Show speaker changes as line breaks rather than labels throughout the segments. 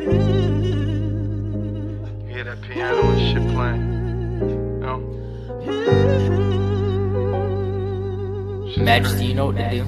You hear that piano and shit playing? You know?
Majesty, you know what to do.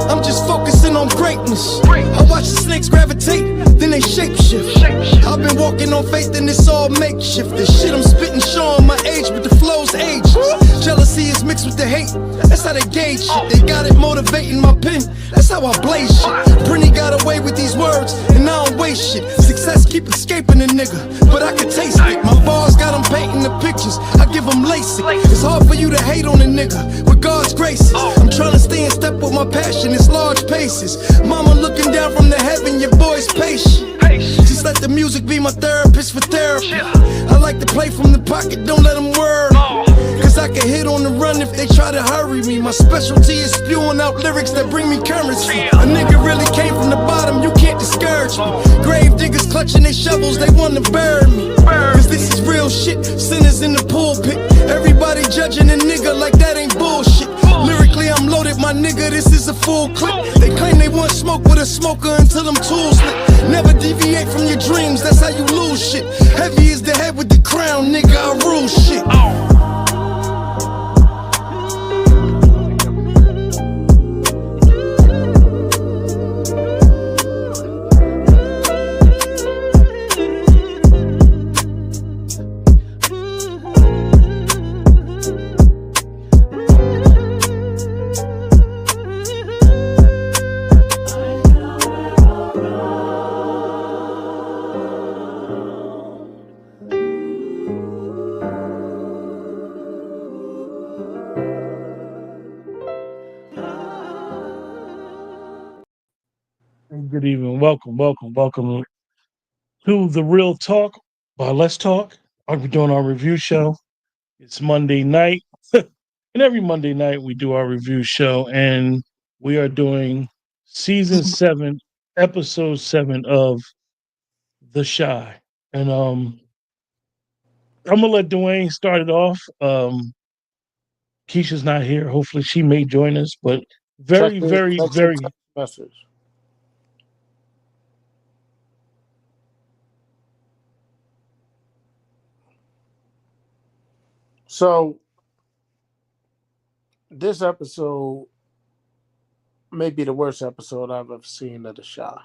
I'm just focusing on greatness. I watch the snakes gravitate, then they shapeshift. I've been walking on faith and it's all makeshift. The shit I'm spitting showing my age, but the flow's ageless. Jealousy is mixed with the hate, that's how they gauge shit. They got it motivating my pen, that's how I blaze shit. Britney got away with these words, and I don't waste shit. Success keep escaping a nigga, but I can taste it. My bars got them painting the pictures, I give them LASIK. It's hard for you to hate on a nigga with God's graces. I'm trying to stay in step with my passion, it's large paces. Mama looking down from the heaven, your boy's patient. Just let the music be my therapist for therapy. I like to play from the pocket, don't let them worry. Cause I can hit on the run if they try to hurry me. My specialty is spewing out lyrics that bring me currency. A nigga really came from the bottom, you can't discourage me. Grave diggers clutching their shovels, they wanna bury me. Cause this is real shit, sinners in the pulpit. Everybody judging a nigga like that ain't bullshit. Lyrically I'm loaded, my nigga, this is a full clip. They claim they want smoke with a smoker until them tools lit. Never deviate from your dreams, that's how you lose shit. Heavy is the head with the crown, nigga, I rule shit.
Good evening. Welcome to the Real Talk by Let's Talk. I'll be doing our review show. It's Monday night. And every Monday night we do our review show. And we are doing season 7, episode 7 of The Shy. And I'm gonna let Dwayne start it off. Keisha's not here. Hopefully she may join us, but very, very, very
message. So this episode may be the worst episode I've ever seen of The Shy.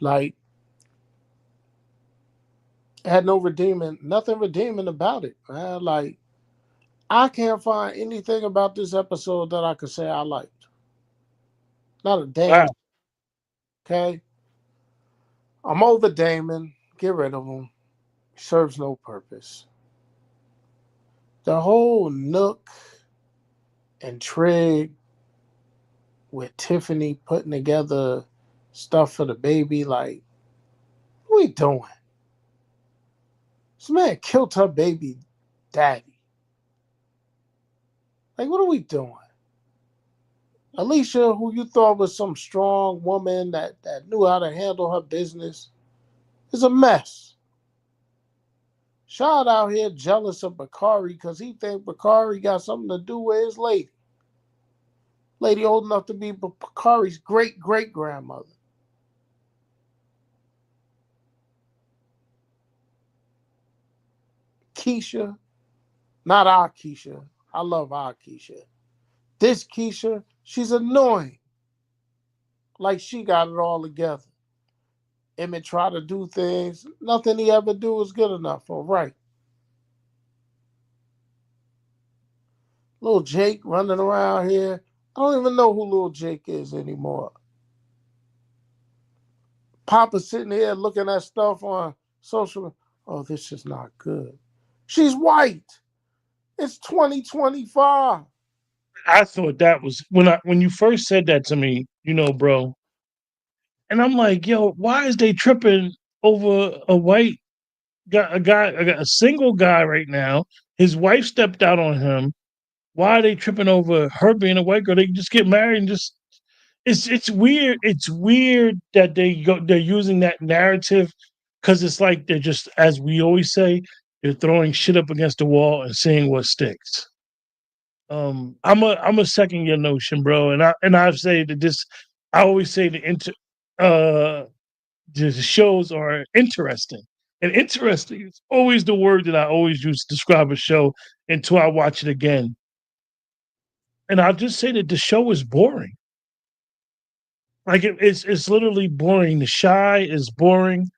Like, it had nothing redeeming about it, man. Like, I can't find anything about this episode that I could say I liked. Not a damn.
wow.
Okay? I'm over Damon. Get rid of him. He serves no purpose. The whole Nook and Trig with Tiffany putting together stuff for the baby, like, what are we doing? This man killed her baby daddy. Like, what are we doing? Alicia, who you thought was some strong woman that knew how to handle her business, is a mess. Shad out here jealous of Bakari because he think Bakari got something to do with his lady. Lady old enough to be Bakari's great-great-grandmother. Keisha, not our Keisha. I love our Keisha. This Keisha, she's annoying. Like she got it all together. Emmett try to do things. Nothing he ever do is good enough or right. Little Jake running around here. I don't even know who little Jake is anymore. Papa sitting here looking at stuff on social. Oh, this is not good. She's white. It's 2025.
I thought that was when you first said that to me, bro. And I'm like, yo, why is they tripping over a white guy, a single guy right now? His wife stepped out on him. Why are they tripping over her being a white girl? They can just get married and just it's weird. It's weird that they're using that narrative because it's like they're just, as we always say, they're throwing shit up against the wall and seeing what sticks. I'm a second your notion, bro, and I say that I always say uh, the shows are interesting. And interesting is always the word that I always use to describe a show until I watch it again. And I'll just say that the show is boring. Like it's literally boring. The Shy is boring.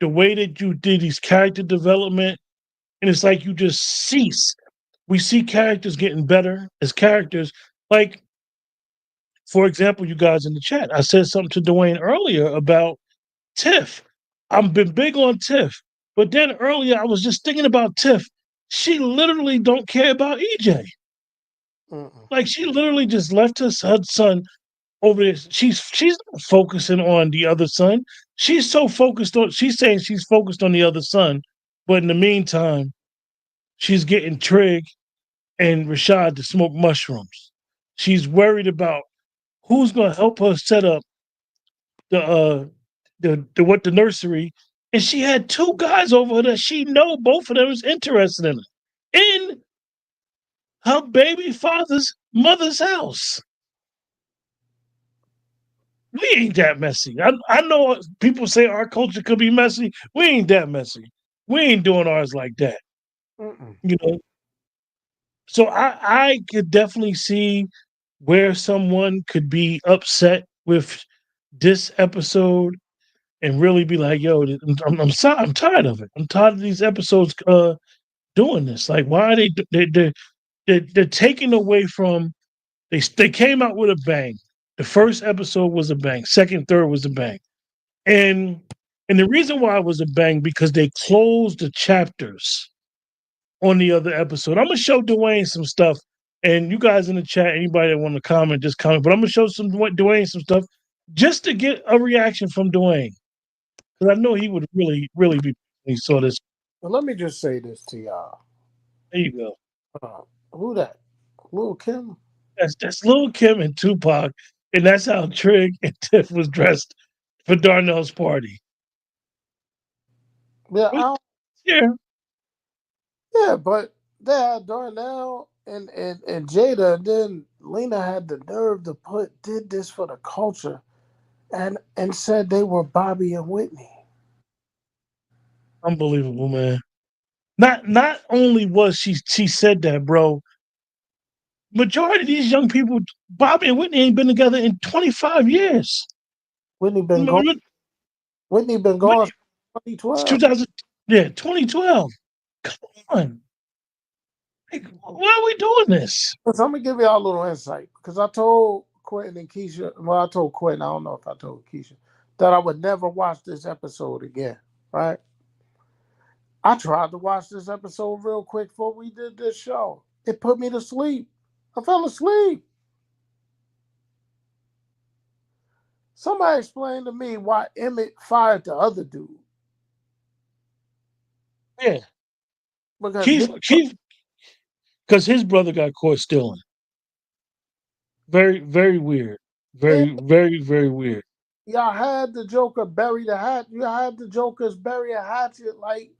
The way that you did these character development, and it's like you just cease. We see characters getting better as characters. Like, for example, you guys in the chat, I said something to Dwayne earlier about Tiff. I've been big on Tiff, but then earlier I was just thinking about Tiff. She literally don't care about EJ.
Mm-mm.
Like she literally just left her son over there. She's not focusing on the other son. She's so focused on. She's saying she's focused on the other son, but in the meantime, she's getting Trig and Rashad to smoke mushrooms. She's worried about who's going to help her set up the nursery, and she had two guys over her that she know both of them is interested in her in her baby father's mother's house. We ain't that messy. I know people say our culture could be messy. We ain't that messy. We ain't doing ours like that.
Mm-mm.
You know. So I could definitely see where someone could be upset with this episode and really be like, "Yo, I'm tired of it. I'm tired of these episodes doing this. Like, why are they're taking away from they came out with a bang. The first episode was a bang. Second, third was a bang. And the reason why it was a bang because they closed the chapters on the other episode. I'm gonna show Dwayne some stuff, and you guys in the chat, anybody that want to comment, just comment. But I'm gonna show Dwayne some stuff just to get a reaction from Dwayne because I know he would really be when he saw this.
Well, let me just say this to y'all.
There you go.
Who that? Lil Kim?
That's Lil Kim and Tupac, and that's how Trig and Tiff was dressed for Darnell's party.
Yeah,
Yeah,
yeah, but they had Darnell and Jada, and then Lena had the nerve to did this for the culture and said they were Bobby and Whitney.
unbelievable, man. Not only was she said that, bro. Majority of these young people, Bobby and Whitney ain't been together in 25 years.
Whitney been gone.
Remember,
Whitney been gone since 2012.
2000, yeah, 2012. Come on. Like, why are we doing this?
So I'm gonna give y'all a little insight because I told Quentin and Keisha. Well, I told Quentin. I don't know if I told Keisha that I would never watch this episode again. Right? I tried to watch this episode real quick before we did this show. It put me to sleep. I fell asleep. Somebody explain to me why Emmett fired the other dude.
Yeah.
Because
Keith, because his brother got caught stealing. Very, very weird. Very weird.
y'all had the Joker bury the hatchet. You had the Jokers bury a hatchet like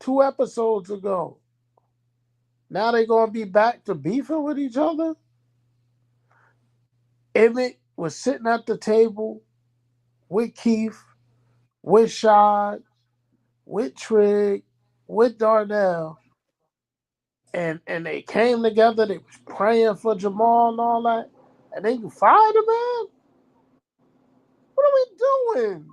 2 episodes ago. Now they gonna be back to beefing with each other. Emmett was sitting at the table with Keith, with Shad, with Trig, with Darnell, and they came together. They was praying for Jamal and all that, and then you fired the man. What are we doing?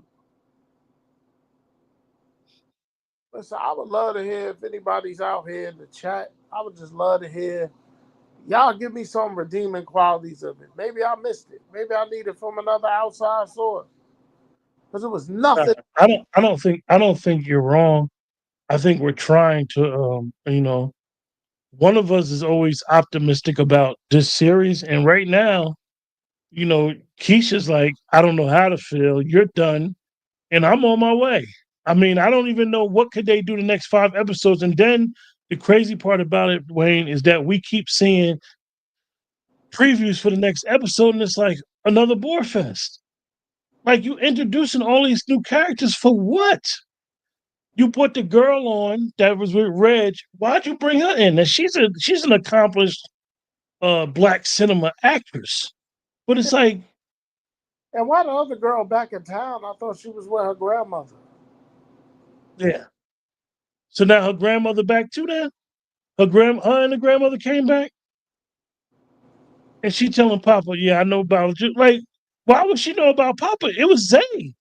Listen, I would love to hear if anybody's out here in the chat. I would just love to hear y'all give me some redeeming qualities of it. Maybe I missed it. Maybe I need it from another outside source. Because it was nothing.
I don't think you're wrong. I think we're trying to one of us is always optimistic about this series. And right now, Keisha's like, I don't know how to feel. You're done. And I'm on my way. I mean, I don't even know what could they do the next 5 episodes. And then the crazy part about it, Wayne, is that we keep seeing previews for the next episode, and it's like another bore fest. Like you introducing all these new characters for what? You put the girl on that was with Reg. Why'd you bring her in? And she's an accomplished black cinema actress. But it's like
And why the other girl back in town? I thought she was with her grandmother.
Yeah. So now her grandmother back too. Then her and the grandmother came back, and she telling Papa, "Yeah, I know about you." Like, why would she know about Papa? It was Zay.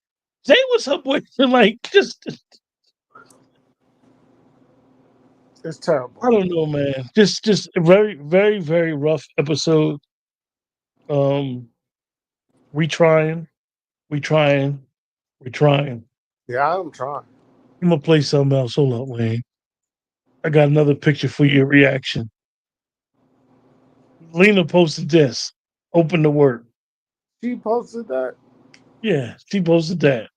Zay was her boyfriend. Like, just
It's terrible.
I don't know, man. Just a very, very, very rough episode. Um, we trying, we trying, we trying.
Yeah, I'm trying.
I'm gonna play something else. Hold up, Wayne. I got another picture for your reaction. Lena posted this. Open to work.
She posted that.
Yeah, she posted that.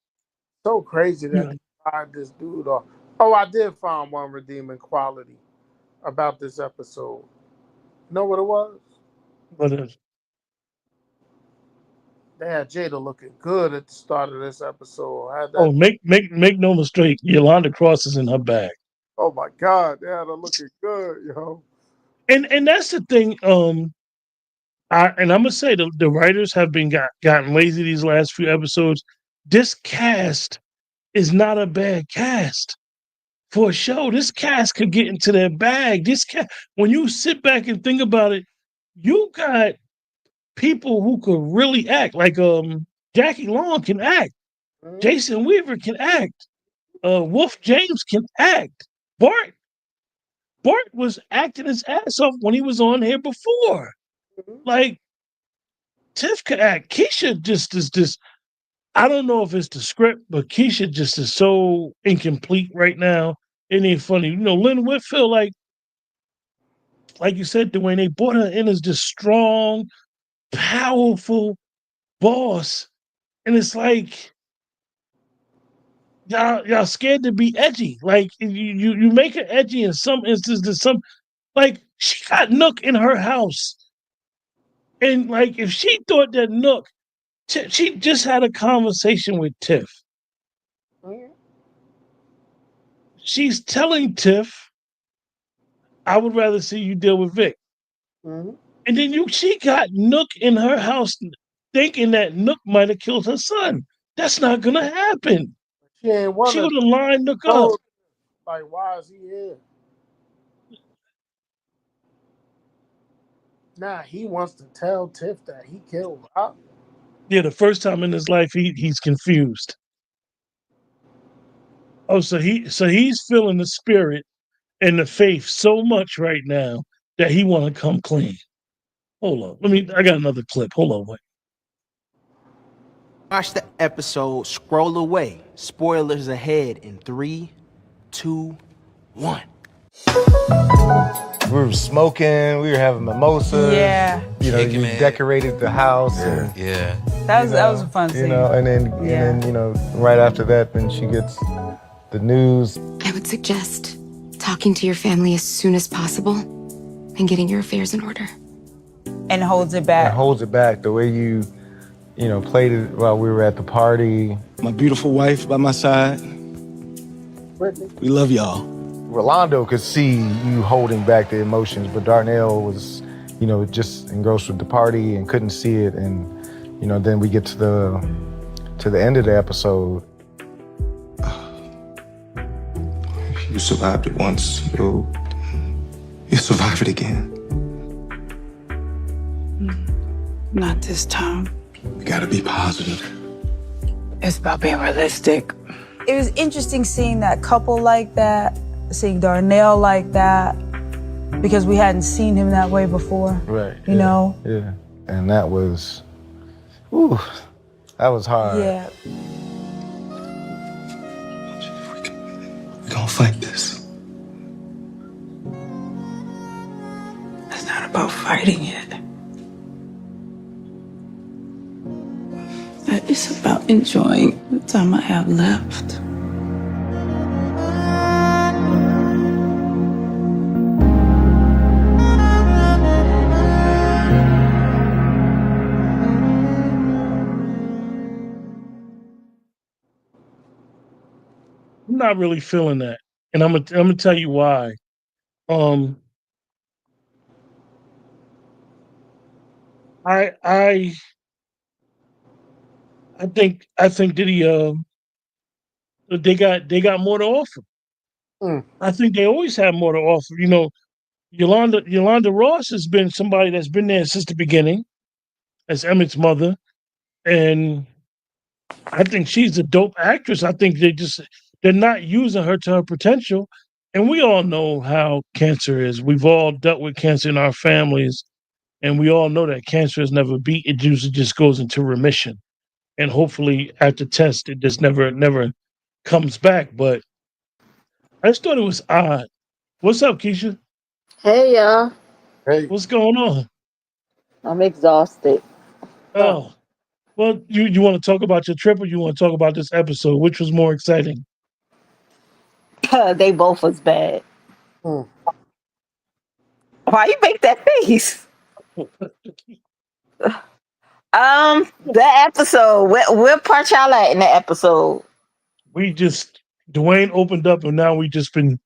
So crazy that
Yeah,
they fired this dude off. Oh, I did find one redeeming quality about this episode. Know what it was?
but
They had Jada looking good at the start of this episode. Had
oh,
that.
make no mistake. Yolanda Cross is in her bag,
Oh my God, they had her looking good, yo.
and that's the thing. I'm gonna say the writers have been gotten lazy these last few episodes. This cast is not a bad cast for a show. This cast could get into their bag. This cast, when you sit back and think about it, you got people who could really act. Like Jackie Long can act.
Mhm,
Jason Weaver can act. Wolf James can act. Bart was acting his ass off when he was on here before.
mhm.
Like Tiff could act. Keisha just is just. I don't know if it's the script, but Keisha just is so incomplete right now. It ain't funny. Lynn Whitfield, like you said, Dwayne, they brought her in as this strong, powerful boss. And it's like y'all scared to be edgy. Like you make her edgy in some instances. Some like she got Nook in her house. And like if she thought that Nook, she just had a conversation with Tiff.
Mhm,
She's telling Tiff, I would rather see you deal with Vic.
mhm.
And then she got Nook in her house thinking that Nook might have killed her son. That's not gonna happen.
She ain't
She
wanna
would have lined Nook up.
know, like, why is he here? Nah, he wants to tell Tiff that he killed Rob.
Yeah, the first time in his life he's confused. Oh, so he's feeling the spirit and the faith so much right now that he want to come clean. Hold on. I got another clip. Hold on, wait.
Watch the episode, scroll away. Spoilers ahead in 3, 2, 1.
We were smoking, we were having mimosas.
Yeah.
You
Kicking
we
it.
decorated the house. And,
Yeah.
That was a fun scene.
and then right after that, then she gets the news.
I would suggest talking to your family as soon as possible and getting your affairs in order.
And holds it back.
And holds it back the way you played it while we were at the party.
My beautiful wife by my side.
Brittany.
We love y'all.
Rolando could see you holding back the emotions, but Darnell was, just engrossed with the party and couldn't see it. And, then we get to the end of the episode.
You survived it once, you'll survive it again.
Not this time.
You gotta be positive.
It's about being realistic. It was interesting seeing that couple like that, seeing Darnell like that, because we hadn't seen him that way before.
Right.
You know?
Yeah. And that was hard.
Yeah.
We're gonna fight this.
It's not about fighting it. It's about enjoying the time I have left.
I'm not really feeling that. And I'm gonna tell you why. I I think that they got more to offer. I think they always have more to offer. You know, Yolanda Ross has been somebody that's been there since the beginning as Emmett's mother, and I think she's a dope actress. I think they're not using her to her potential. And we all know how cancer is. We've all dealt with cancer in our families, and we all know that cancer is never beat. It usually just goes into remission. And hopefully after test it just never comes back. But I just thought it was odd. What's up, Keisha?
Hey y'all,
Hey,
What's going on?
I'm exhausted.
Oh, well, you want to talk about your trip or you want to talk about this episode? Which was more exciting?
They both was bad.
mm.
Why you make that face? The episode. Where part y'all at in the episode?
We just Dwayne opened up and now we just been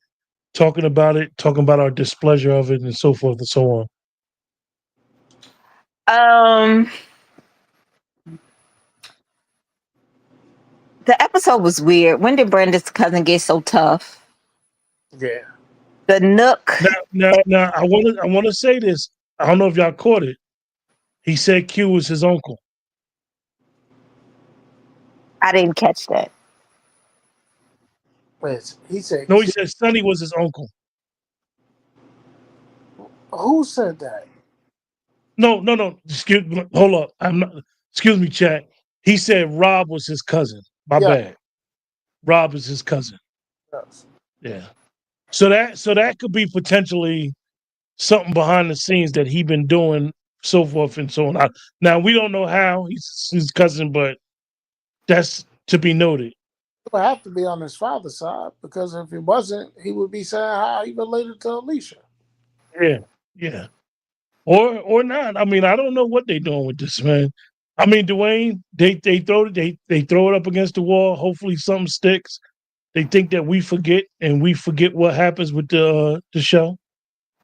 talking about it, talking about our displeasure of it and so forth and so on.
Um, the episode was weird. When did Brenda's cousin get so tough?
Yeah.
The Nook.
Now I wanna say this. I don't know if y'all caught it. He said Q was his uncle.
I didn't catch that.
Wait, he said,
No, he said Sonny was his uncle.
who said that?
No. Hold up. I'm not. Excuse me, chat. He said Rob was his cousin. My
Yeah.
bad. Rob is his cousin.
Yes.
Yeah. So that could be potentially something behind the scenes that he been doing, so forth and so on. Now we don't know how he's his cousin, but that's to be noted.
It would have to be on his father's side because if he wasn't, he would be saying how he related to Alicia.
Yeah. Or not. I mean, I don't know what they're doing with this, man. I mean, Dwayne, they throw it up against the wall. Hopefully something sticks. They think that we forget and we forget what happens with the show.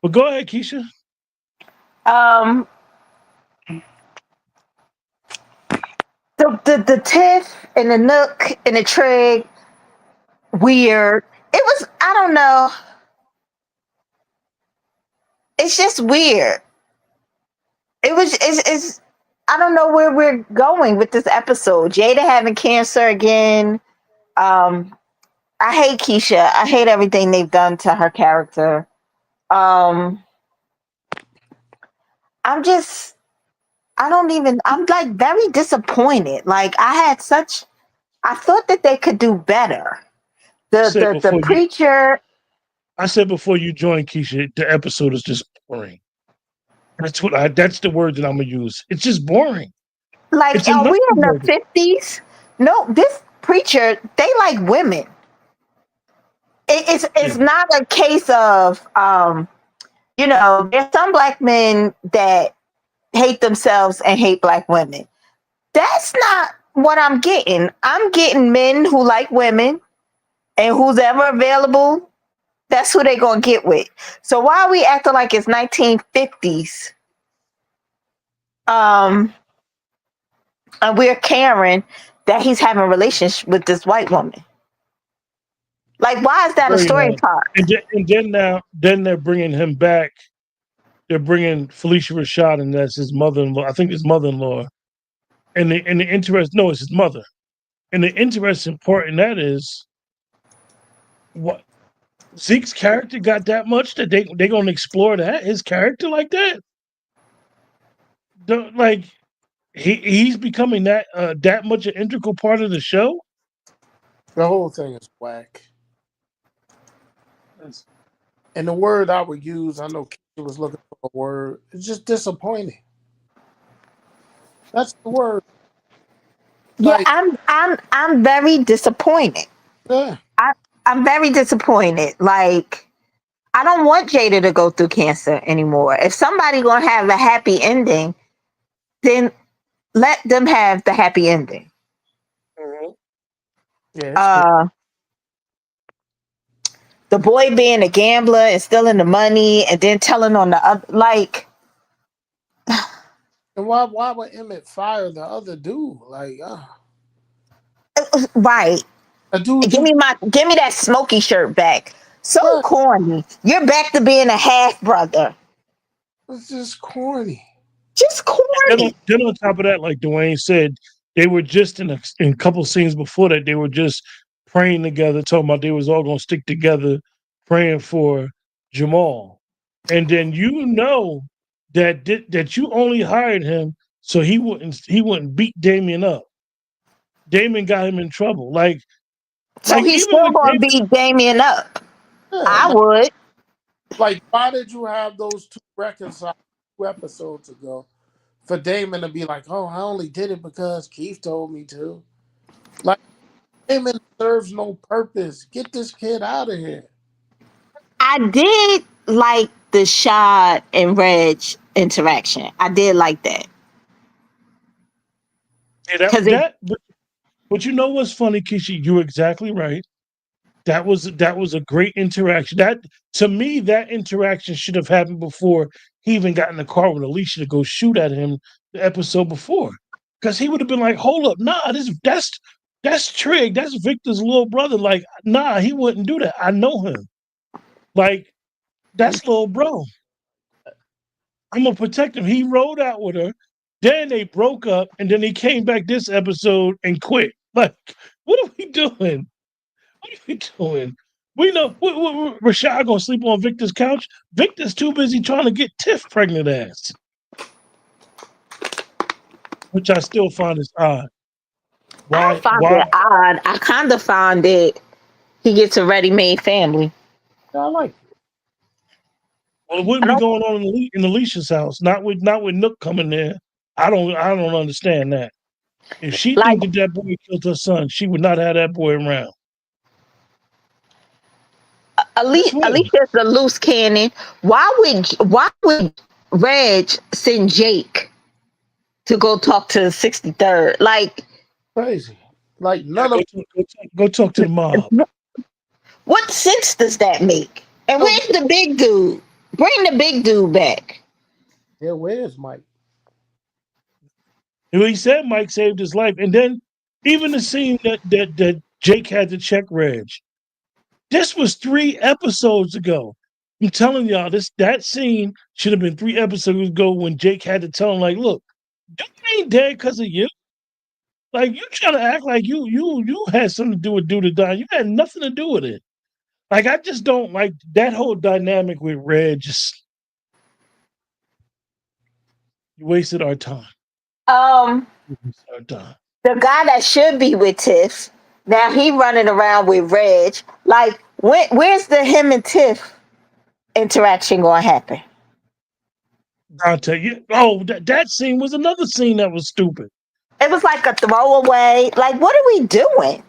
But go ahead, Keisha.
Um, the Tiff and the Nook and the Trig. Weird. It was. I don't know. It's just weird. It was. It's. I don't know where we're going with this episode. Jada having cancer again. Um, I hate Keisha. I hate everything they've done to her character. Um, I'm just. I don't even. I'm like very disappointed. Like I thought that they could do better.
I said
The
before you
preacher.
I said before you joined, Keisha, the episode is just boring. That's the word that I'm gonna use. It's just boring.
Like,
It's a
are we in
nothing
the
burger.
50s? No, this preacher, they like women. It's
Yeah.
not a case of there's some black men that hate themselves and hate black women. That's not what I'm getting. I'm getting men who like women and who's ever available, that's who they gonna get with. So why are we acting like it's 1950s? And we're caring that he's having a relationship with this white woman. Like, why is that a
Very
story
odd.
part?
Then they're bringing him back. They're bringing Felicia Rashad, and that's his mother-in-law. I think his mother-in-law. And the interest, no, it's his mother. And the interesting part in that is what Zeke's character got that much that they gonna explore that his character like that. Like he's becoming that much an integral part of the show.
The whole thing is whack. And the word I would use, I know Keisha was looking for a word. It's just disappointing. That's the word.
Yeah,
Like,
I'm very disappointed.
yeah.
I'm very disappointed. Like, I don't want Jada to go through cancer anymore. If somebody gonna have a happy ending, then let them have the happy ending.
Yeah,
The boy being a gambler and stealing the money and then telling on the other, like,
and why would Emmett fire the other dude? Like,
Right.
A dude
Give me that Smokey shirt back. So
right.
corny. You're back to being a half brother.
It's just corny.
Just corny.
Then on top of that, like Dwayne said, they were just in a couple scenes before that, they were just praying together, talking about they was all gonna stick together, praying for Jamal. And then that you only hired him so he wouldn't beat Damien up. Damien got him in trouble.
So he's
even
still
with
gonna
Damien,
beat Damien up.
Yeah,
I would.
like why did you have those two reconciled 2 episodes ago for Damon to be like, oh, I only did it because Keith told me to? Like, Damon serves no purpose. Get this kid out of here.
I did like the Shad and Reg interaction. I did like that.
yeah,
Because it
but you know what's funny, Kishi? You're exactly right. That was a great interaction. That to me, that interaction should have happened before he even got in the car with Alicia to go shoot at him the episode before. Because he would have been like, hold up, nah, that's Trig, that's Victor's little brother. Like, nah, he wouldn't do that. I know him. Like, that's little bro. I'm gonna protect him. He rode out with her, then they broke up, and then he came back this episode and quit. Like, what are we doing? What are we doing? We know Rashad gonna sleep on Victor's couch. Victor's too busy trying to get Tiff pregnant ass, which I still find is odd.
I
Why?
found
Why?
it odd. I kind of found it. He gets a ready-made family.
I like it.
Well, it wouldn't
I
be
don't.
going on in Alicia's house. Not with Nook coming there. I don't understand that. If she
Like
think that boy killed her son, she would not have that boy around. That's weird.
Alicia's a loose cannon. Why would Reg send Jake to go talk to the 63rd? Like,
Crazy. Like
Yeah,
none of
go talk to the mob.
what sense does that make? And
no.
where's the big dude? Bring the big dude back.
Yeah, where's Mike?
He said Mike saved his life, and then even the scene that Jake had to check Reg. This was 3 episodes ago. I'm telling y'all, that scene should have been 3 episodes ago when Jake had to tell him, like, look, dude ain't dead because of you. Like, you trying to act like you had something to do with dude to die. You had nothing to do with it. Like, I just don't like that whole dynamic with Reg. Just you wasted our time.
Um,
You wasted our time.
the guy that should be with Tiff, now he running around with Reg. Like, where's the him and Tiff interaction going to happen?
Dante, that scene was another scene that was stupid.
It was like a throwaway. Like, what are we doing?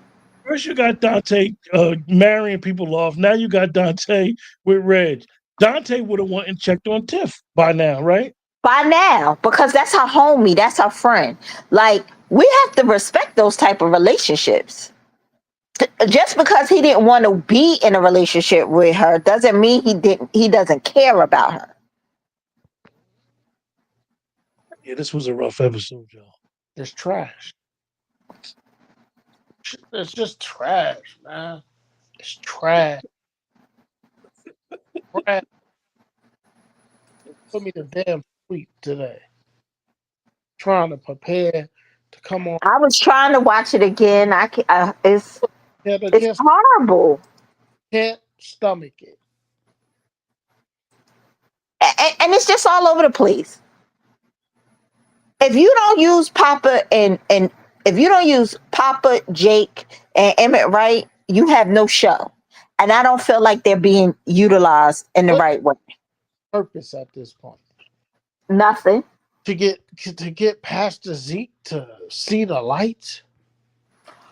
First, you got Dante marrying people off. Now you got Dante with Reg. Dante would have went and checked on Tiff by now, right?
By now, because that's her homie, that's her friend. Like, we have to respect those type of relationships. Just because he didn't want to be in a relationship with her doesn't mean he doesn't care about her.
Yeah, this was a rough episode, y'all.
It's trash. It's just trash, man. It's trash. Trash. Put me to damn sleep today. Trying to prepare to come on.
I was trying to watch it again. It's
Just
horrible.
can't stomach it.
And it's just all over the place. If you don't use Papa and if you don't use Papa, Jake, and Emmett right, you have no show. And I don't feel like they're being utilized in the right way.
Purpose at this point.
Nothing.
To get past the Zeke to see the light.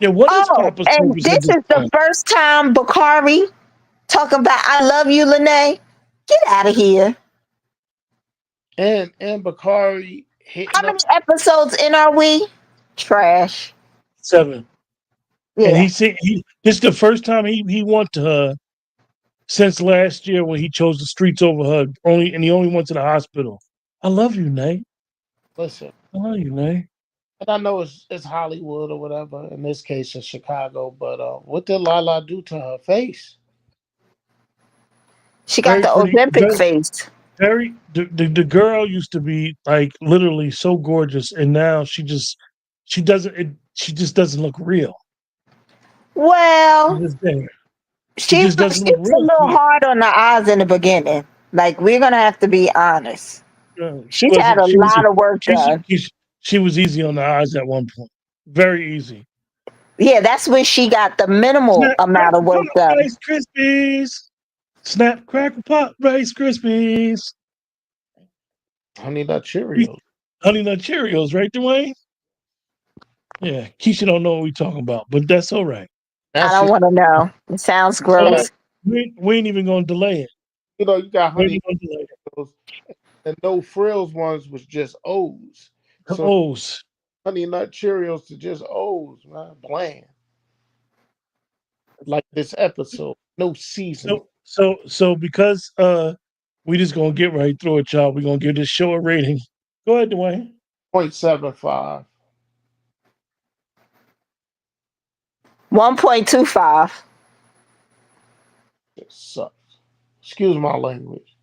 Yeah, what is
Oh,
Papa's
and
purpose
this
at this
is the
time?
first time Bakari talking about I love you, Lene. Get out of here.
And Bakari hitting
How many episodes in are we? Trash.
7.
Yeah.
And this is the first time he went to her since last year when he chose the streets over her. And he only went to the hospital. I love you, Nate.
Listen.
I love you, Nate.
And I know it's Hollywood or whatever. In this case, it's Chicago. But what did Lala do to her face?
She got
Very
the
pretty.
Olympic face.
Very the girl used to be like literally so gorgeous, and now she just doesn't look real. She's
Well,
just there. She
she
just
was
doesn't look
a
real.
little hard on the eyes in the beginning. Like, we're gonna have to be honest.
She
She's had
wasn't.
a lot of work done.
She was easy on the eyes at one point. Very easy.
Yeah, that's when she got the minimal
Snap,
amount of
crackle,
work
pop,
done.
Rice Krispies. Snap, crackle, pop, Rice Krispies.
Honey Nut Cheerios.
Honey Nut Cheerios, right, Dwayne? Yeah, Keisha don't know what we talking about, but that's all right.
I
That's
don't
just
want to know. It sounds
like,
gross.
We ain't even gonna delay it.
you got
We ain't
Honey
even gonna delay it.
Cheerios, and no frills ones was just O's.
The
So
O's.
Honey Nut Cheerios to just O's, man, bland. Like this episode, no seasoning.
So because we just gonna get right through it, y'all. We're gonna give this show a rating. Go ahead, Dwayne.
0.75.
1.25.
It sucks. Excuse my language.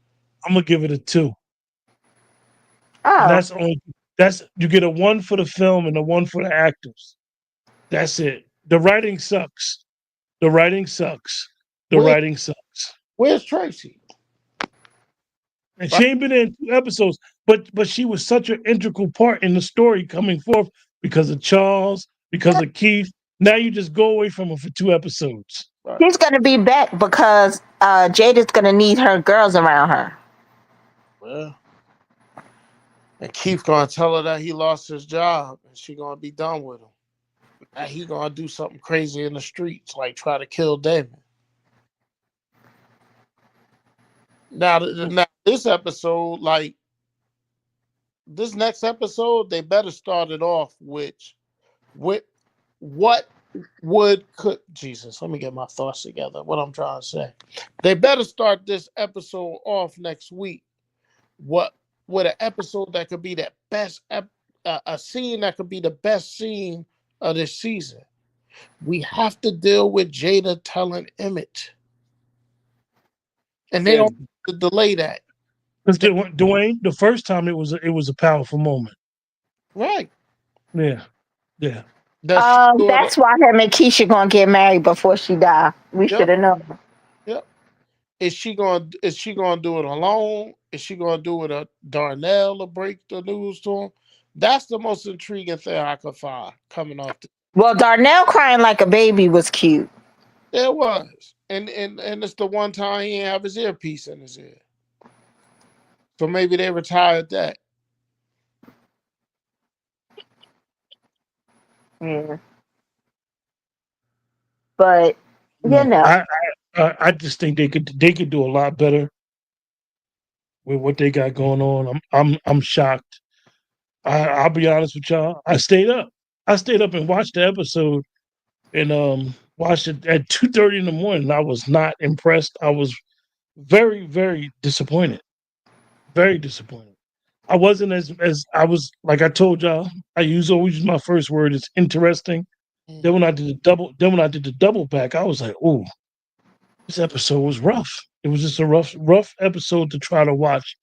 I'm gonna give it a 2. And
Oh,
that's you get a 1 for the film and a 1 for the actors. That's it. The writing sucks. The writing sucks. The
Where,
writing sucks.
where's Tracy?
And
Right?
she ain't been in 2 episodes, but she was such an integral part in the story coming forth because of Charles, because of Keith. Now you just go away from her for 2 episodes.
Right.
she's gonna be back because Jada's gonna need her girls around her.
Well, and Keith gonna tell her that he lost his job, and she gonna be done with him. Now he gonna do something crazy in the streets, like try to kill Damien. Now this episode, like this next episode, they better start it off with what could Jesus. Let me get my thoughts together. What I'm trying to say, they better start this episode off next week. What with an episode that could be the best, a scene that could be the best scene of this season. We have to deal with Jada telling Emmett, and they don't have to delay that.
Because Dwayne, the first time it was a powerful moment.
Right.
Yeah, yeah.
That's why him and Keisha gonna get married before she die. We
Yep.
should have known.
Yep. Is she gonna do it alone? Is she gonna do it a Darnell to break the news to him? That's the most intriguing thing I could find coming off.
Well, Darnell crying like a baby was cute.
It was, and it's the one time he didn't have his earpiece in his ear. So maybe they retired that.
Yeah. But
No, I just think they could do a lot better with what they got going on. I'm shocked. I'll be honest with y'all. I stayed up and watched the episode and watched it at 2:30 in the morning. I was not impressed. I was very, very disappointed. Very disappointed. I wasn't as I was like I told y'all. I always use my first word is interesting. Then when I did the double back, I was like, "Oh, this episode was rough." It was just a rough episode to try to watch,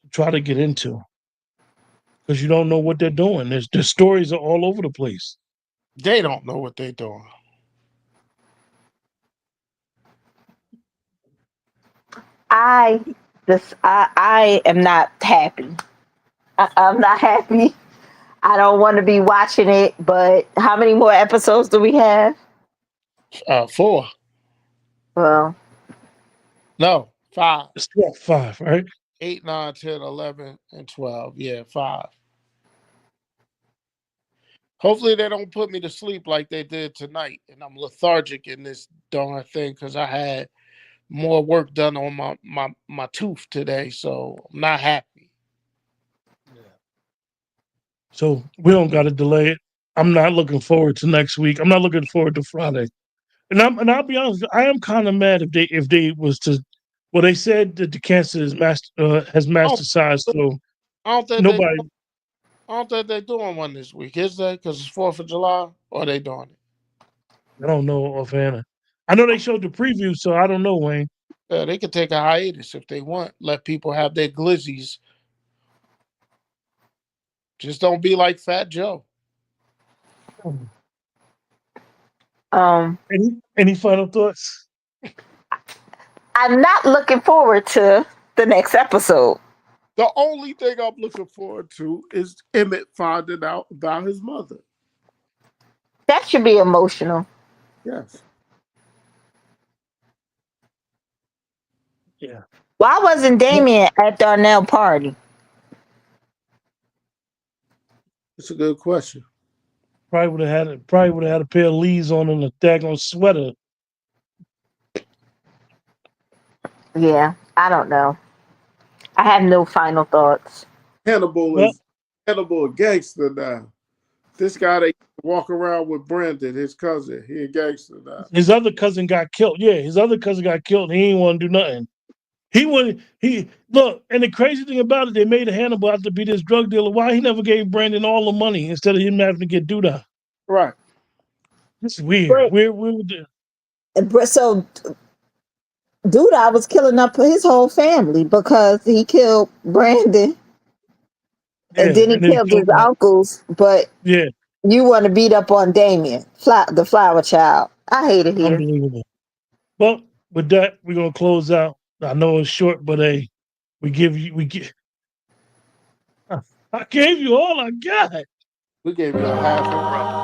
to try to get into, because you don't know what they're doing. Their stories are all over the place.
They don't know what they're doing.
I am not happy. I'm not happy. I don't want to be watching it, but how many more episodes do we have?
4.
Well,
No, 5.
It's 5, right?
8, 9, 10, 11, and 12. Yeah, 5. Hopefully they don't put me to sleep like they did tonight, and I'm lethargic in this darn thing because I had more work done on my tooth today, so I'm not happy.
So we don't got to delay it. I'm not looking forward to next week. I'm not looking forward to Friday. And I'll be honest, I am kind of mad if they was to. Well, they said that the cancer has metastasized, so
I don't think
nobody.
I don't think they're doing one this week, is they? Because it's 4th of July, or are they doing it?
I don't know offhand. I know they showed the preview, so I don't know, Wayne.
Yeah, they could take a hiatus if they want. Let people have their glizzies. Just don't be like Fat Joe.
Any final thoughts?
I'm not looking forward to the next episode.
The only thing I'm looking forward to is Emmett finding out about his mother.
That should be emotional.
Yes.
Yeah.
Why wasn't Damien at Darnell party?
It's a good question.
Probably would have had a pair of Lees on and a daggone sweater.
Yeah, I don't know. I have no final thoughts.
Hannibal is a gangster now. This guy that walk around with Brandon, his cousin, he a gangster now.
His other cousin got killed. Yeah, his other cousin got killed and he didn't want to do nothing. Look, and the crazy thing about it, they made Hannibal out to be this drug dealer. Why he never gave Brandon all the money instead of him having to get Duda?
Right.
This is weird.
So Duda was killing up his whole family because he killed Brandon. And then he killed his uncles, but you want to beat up on Damien, the flower child. I hate it here.
Unbelievable. Well, with that, we're gonna close out. I know it's short, but I gave you all I got.
We gave you a half a round.